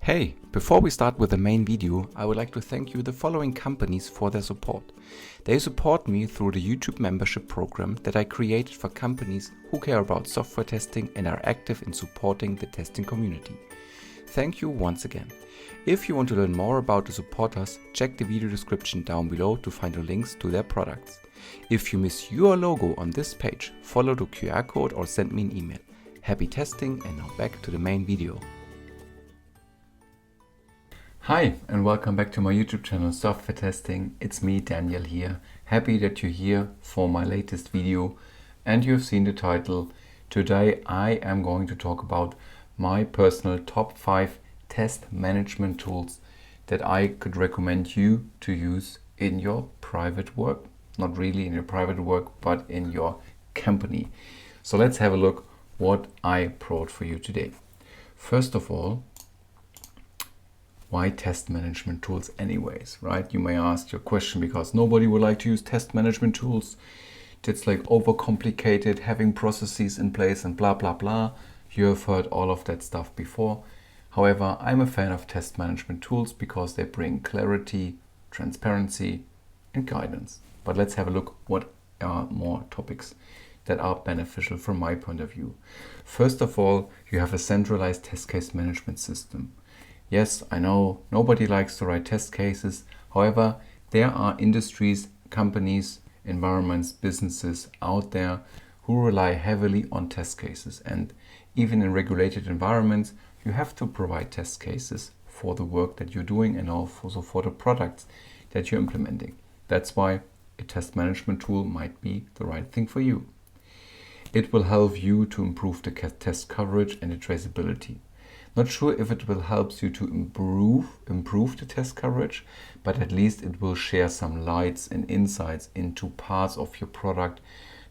Hey, before we start with the main video, I would like to thank you the following companies for their support. They support me through the YouTube membership program that I created for companies who care about software testing and are active in supporting the testing community. Thank you once again. If you want to learn more about the supporters, check the video description down below to find the links to their products. If you miss your logo on this page, follow the QR code or send me an email. Happy testing, and now back to the main video. Hi and welcome back to my YouTube channel Software Testing. It's me, Daniel, here. Happy that you're here for my latest video and you've seen the title. Today I am going to talk about my personal top 5 test management tools that I could recommend you to use in your private work. Not really in your private work, but in your company. So let's have a look what I brought for you today. First of all, why test management tools anyways, right? You may ask your question because nobody would like to use test management tools. It's like overcomplicated, having processes in place and blah, blah, blah. You have heard all of that stuff before. However, I'm a fan of test management tools because they bring clarity, transparency, and guidance. But let's have a look what are more topics that are beneficial from my point of view. First of all, you have a centralized test case management system. Yes, I know nobody likes to write test cases. However, there are industries, companies, environments, businesses out there who rely heavily on test cases. And even in regulated environments, you have to provide test cases for the work that you're doing and also for the products that you're implementing. That's why a test management tool might be the right thing for you. It will help you to improve the test coverage and the traceability. Not sure if it will help you to improve the test coverage, but at least it will share some lights and insights into parts of your product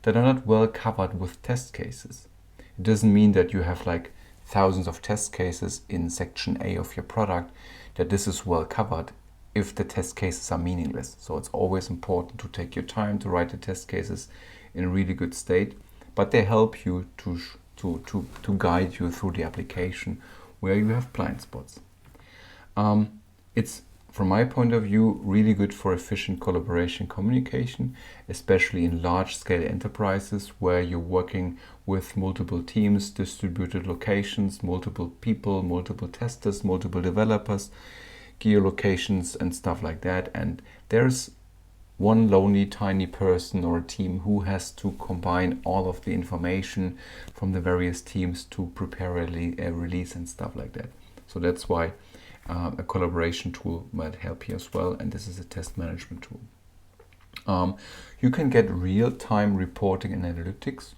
that are not well covered with test cases. It doesn't mean that you have like thousands of test cases in section A of your product, that this is well covered if the test cases are meaningless. So it's always important to take your time to write the test cases in a really good state, but they help you to guide you through the application where you have blind spots. It's, from my point of view, really good for efficient collaboration communication, especially in large-scale enterprises where you're working with multiple teams, distributed locations, multiple people, multiple testers, multiple developers, geolocations and stuff like that. And there's one lonely tiny person or a team who has to combine all of the information from the various teams to prepare a release and stuff like that. So that's why a collaboration tool might help you as well, and this is a test management tool. You can get real-time reporting and analytics.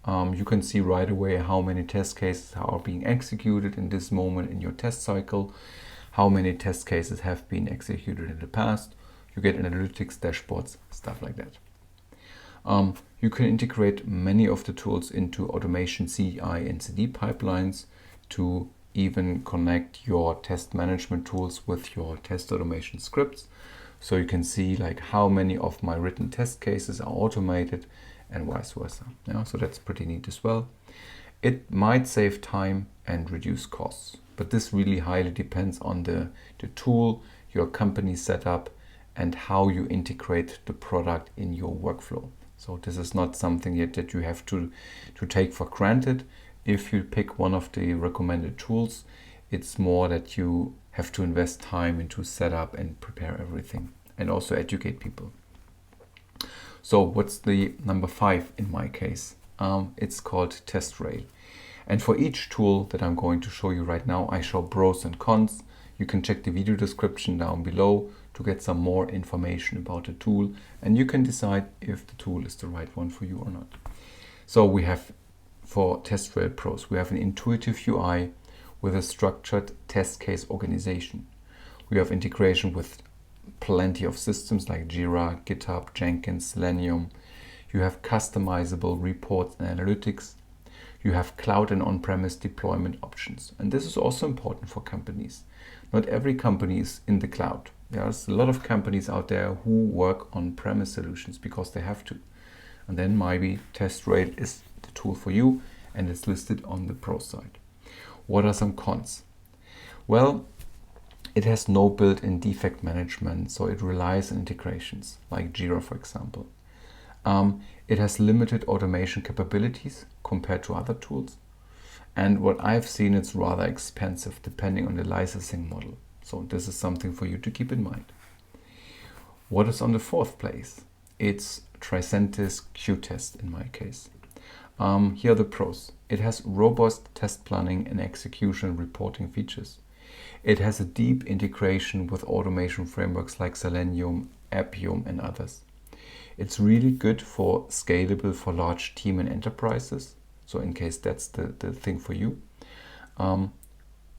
You can see right away how many test cases are being executed in this moment in your test cycle, how many test cases have been executed in the past. You get analytics, dashboards, stuff like that. You can integrate many of the tools into automation CI and CD pipelines to even connect your test management tools with your test automation scripts. So you can see like how many of my written test cases are automated and vice versa. Yeah, so that's pretty neat as well. It might save time and reduce costs, but this really highly depends on the tool, your company setup, and how you integrate the product in your workflow. So this is not something yet that you have to take for granted. If you pick one of the recommended tools, it's more that you have to invest time into setup and prepare everything and also educate people. So what's the number 5 in my case? It's called TestRail. And for each tool that I'm going to show you right now, I show pros and cons. You can check the video description down below to get some more information about the tool, and you can decide if the tool is the right one for you or not. So we have, for TestRail Pros, we have an intuitive UI with a structured test case organization. We have integration with plenty of systems like Jira, GitHub, Jenkins, Selenium. You have customizable reports and analytics. You have cloud and on-premise deployment options. And this is also important for companies. Not every company is in the cloud. There's a lot of companies out there who work on premise solutions because they have to. And then maybe TestRail is the tool for you and it's listed on the pro side. What are some cons? Well, It has no built-in defect management, so it relies on integrations, like Jira, for example. It has limited automation capabilities compared to other tools. And what I've seen, it's rather expensive depending on the licensing model. So this is something for you to keep in mind. What is on the fourth place? It's Tricentis Qest in my case. Here are the pros. It has robust test planning and execution reporting features. It has a deep integration with automation frameworks like Selenium, Appium and others. It's really good for scalable for large team and enterprises. So in case that's the thing for you.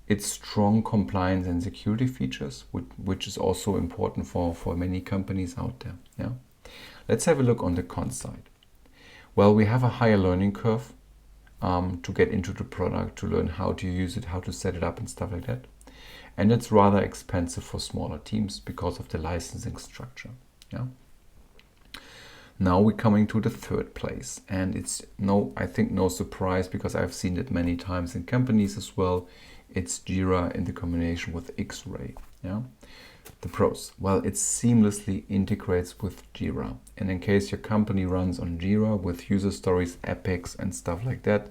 It's strong compliance and security features, which is also important for many companies out there. Yeah. Let's have a look on the cons side. Well, we have a higher learning curve to get into the product, to learn how to use it, how to set it up and stuff like that. And it's rather expensive for smaller teams because of the licensing structure. Yeah. Now we're coming to the third place, and it's I think no surprise because I've seen it many times in companies as well. It's Jira in the combination with XRay. Yeah. The pros. Well, it seamlessly integrates with Jira. And in case your company runs on Jira with user stories, epics and stuff like that,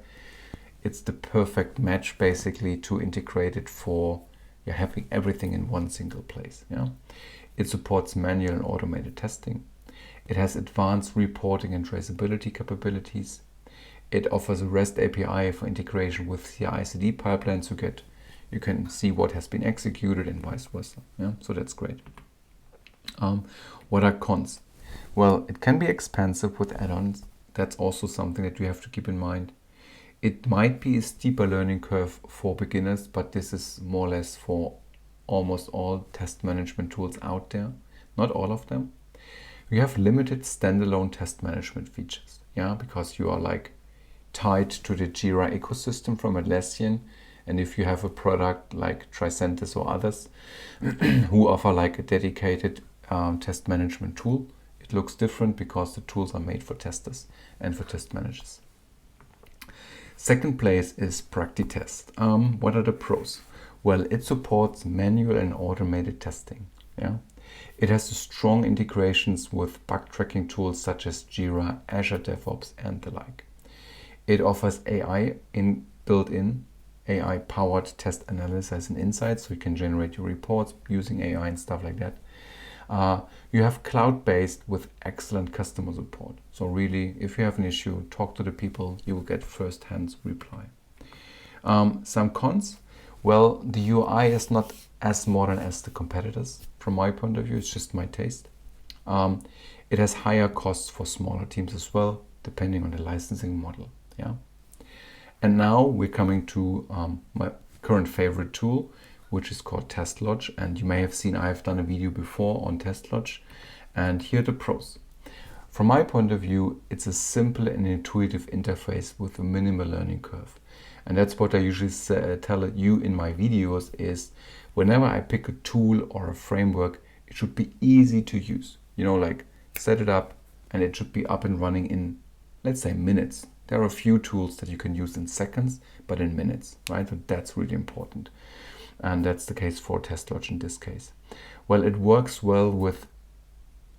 it's the perfect match basically to integrate it for having everything in one single place. Yeah. It supports manual and automated testing. It has advanced reporting and traceability capabilities. It offers a REST API for integration with CI/CD pipelines. You can see what has been executed and vice versa. Yeah, so that's great. What are cons? Well, it can be expensive with add-ons. That's also something that you have to keep in mind. It might be a steeper learning curve for beginners, but this is more or less for almost all test management tools out there. Not all of them. You have limited standalone test management features. Yeah, because you are like tied to the Jira ecosystem from Atlassian. And if you have a product like Tricentis or others who offer like a dedicated test management tool, it looks different because the tools are made for testers and for test managers. Second place is Practi Test. What are the pros? Well, it supports manual and automated testing. Yeah, it has strong integrations with bug tracking tools such as Jira, Azure DevOps, and the like. It offers built-in AI-powered test analysis and insights, so you can generate your reports using AI and stuff like that. You have cloud-based with excellent customer support. So really, if you have an issue, talk to the people, you will get first-hand reply. Some cons? Well, the UI is not as modern as the competitors. From my point of view, it's just my taste. It has higher costs for smaller teams as well, depending on the licensing model. Yeah. And now we're coming to my current favorite tool, which is called TestLodge. And you may have seen I've done a video before on TestLodge. And here are the pros. From my point of view, it's a simple and intuitive interface with a minimal learning curve. And that's what I usually tell you in my videos is whenever I pick a tool or a framework, it should be easy to use. You know, like set it up and it should be up and running in, let's say, minutes. There are a few tools that you can use in seconds, but in minutes, right? So that's really important. And that's the case for TestLodge in this case. Well, it works well with,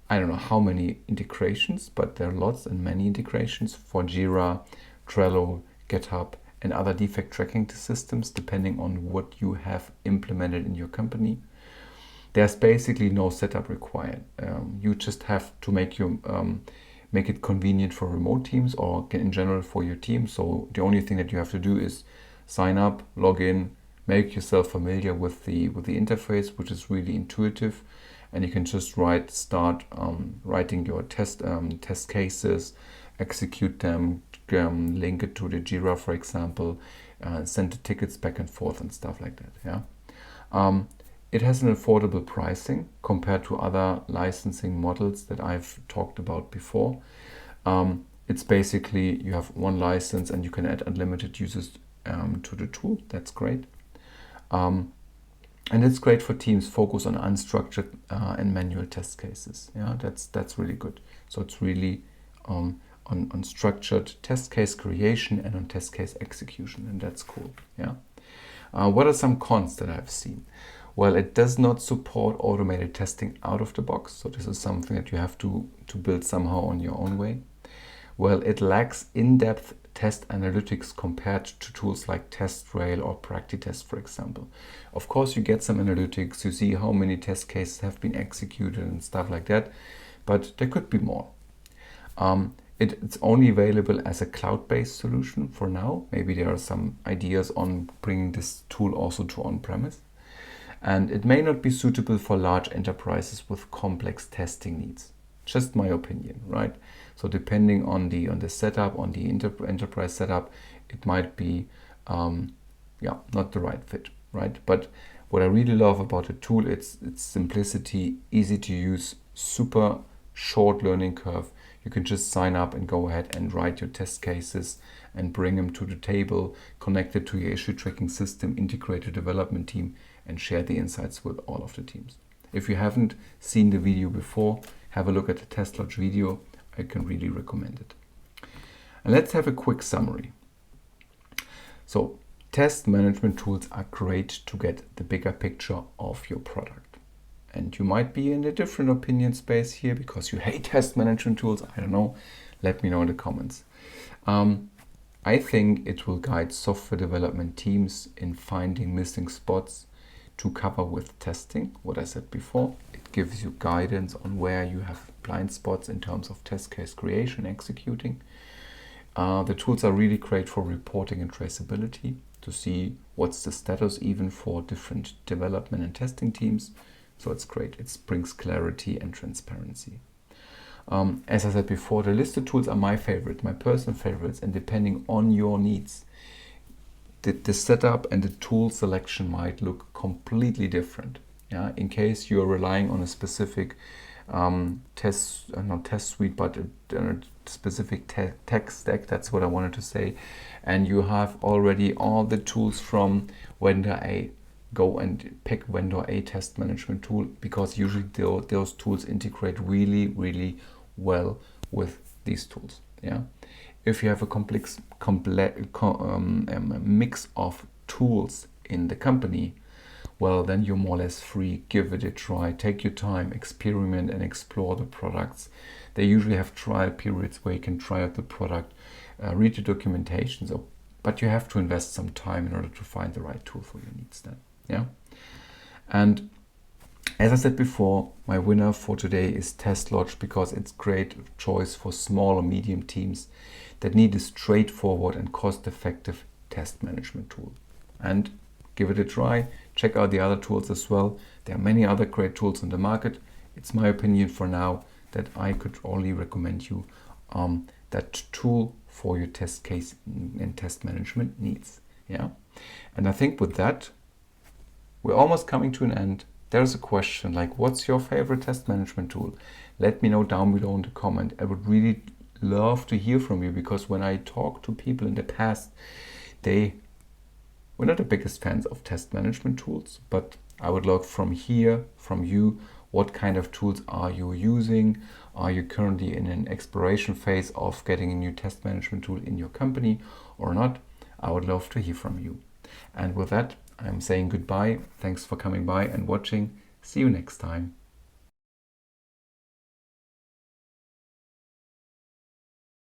I don't know how many integrations, but there are lots and many integrations for Jira, Trello, GitHub, and other defect tracking systems, depending on what you have implemented in your company. There's basically no setup required. You just have to make it convenient for remote teams or in general for your team. So the only thing that you have to do is sign up, log in, make yourself familiar with the interface, which is really intuitive, and you can just start writing your test cases, execute them, link it to the Jira, for example, send the tickets back and forth and stuff like that. Yeah. It has an affordable pricing compared to other licensing models that I've talked about before. It's basically you have one license and you can add unlimited users to the tool. That's great. And it's great for teams focused on unstructured and manual test cases. Yeah, that's really good. So it's really on structured test case creation and on test case execution, and that's cool. Yeah. What are some cons that I've seen? Well, it does not support automated testing out of the box, so this is something that you have to build somehow on your own way. Well, it lacks in-depth test analytics compared to tools like TestRail or Practi Test, for example. Of course, you get some analytics, you see how many test cases have been executed and stuff like that, but there could be more. It's only available as a cloud-based solution for now. Maybe there are some ideas on bringing this tool also to on-premise. And it may not be suitable for large enterprises with complex testing needs. Just my opinion, right? So depending on the setup, on the enterprise setup, it might be not the right fit, right? But what I really love about the tool, it's simplicity, easy to use, super short learning curve. You can just sign up and go ahead and write your test cases and bring them to the table, connect it to your issue tracking system, integrate your development team, and share the insights with all of the teams. If you haven't seen the video before, have a look at the TestLodge video. I can really recommend it. And let's have a quick summary. So, test management tools are great to get the bigger picture of your product. And you might be in a different opinion space here because you hate test management tools. I don't know. Let me know in the comments. I think it will guide software development teams in finding missing spots to cover with testing. What I said before, it gives you guidance on where you have blind spots in terms of test case creation, executing. The tools are really great for reporting and traceability to see what's the status even for different development and testing teams. So it's great. It brings clarity and transparency. As I said before, the listed tools are my favorite, my personal favorites, and depending on your needs, the setup and the tool selection might look completely different. Yeah, in case you're relying on a specific test suite, but a specific tech stack, that's what I wanted to say, and you have already all the tools from vendor A, go and pick vendor A test management tool, because usually those tools integrate really, really well with these tools. Yeah. If you have a mix of tools in the company, well, then you're more or less free. Give it a try. Take your time, experiment and explore the products. They usually have trial periods where you can try out the product, read the documentation. But you have to invest some time in order to find the right tool for your needs then. Yeah. And as I said before, my winner for today is TestLodge because it's a great choice for small or medium teams that need a straightforward and cost-effective test management tool. And give it a try. Check out the other tools as well. There are many other great tools on the market. It's my opinion for now that I could only recommend you that tool for your test case and test management needs. Yeah. And I think with that, we're almost coming to an end. There's a question like, what's your favorite test management tool? Let me know down below in the comment. I would really love to hear from you, because when I talk to people in the past, they were not the biggest fans of test management tools, but I would love from you, what kind of tools are you using? Are you currently in an exploration phase of getting a new test management tool in your company or not? I would love to hear from you. And with that, I'm saying goodbye. Thanks for coming by and watching. See you next time.